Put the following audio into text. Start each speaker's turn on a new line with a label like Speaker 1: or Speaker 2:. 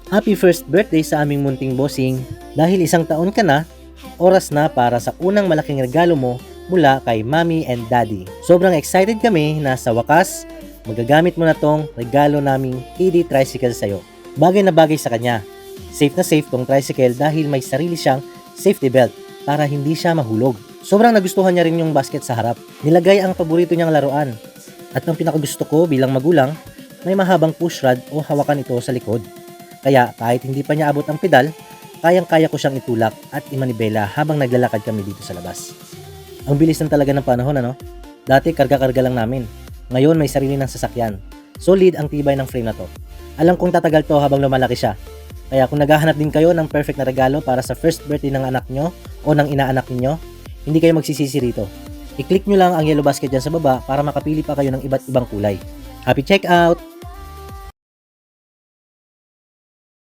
Speaker 1: Happy first birthday sa aming munting bossing. Dahil 1 taon ka na, oras na para sa unang malaking regalo mo mula kay Mommy and Daddy. Sobrang excited kami na sa wakas, magagamit mo na tong regalo naming KD tricycle sa'yo. Bagay na bagay sa kanya. Safe na safe tong tricycle dahil may sarili siyang safety belt para hindi siya mahulog. Sobrang nagustuhan niya rin yung basket sa harap. Nilagay ang paborito niyang laruan. At ang pinakagusto ko bilang magulang, may mahabang push rod o hawakan ito sa likod. Kaya kahit hindi pa niya abot ang pedal, kayang-kaya ko siyang itulak at imanibela habang naglalakad kami dito sa labas. Ang bilis na talaga ng panahon, ano? Dati karga-karga lang namin. Ngayon may sarili ng sasakyan. Solid ang tibay ng frame na to. Alam kong tatagal to habang lumalaki siya. Kaya kung naghahanap din kayo ng perfect na regalo para sa first birthday ng anak nyo o ng inaanak ninyo, hindi kayo magsisisi rito. I-click nyo lang ang yellow basket dyan sa baba para makapili pa kayo ng iba't ibang kulay. Happy checkout!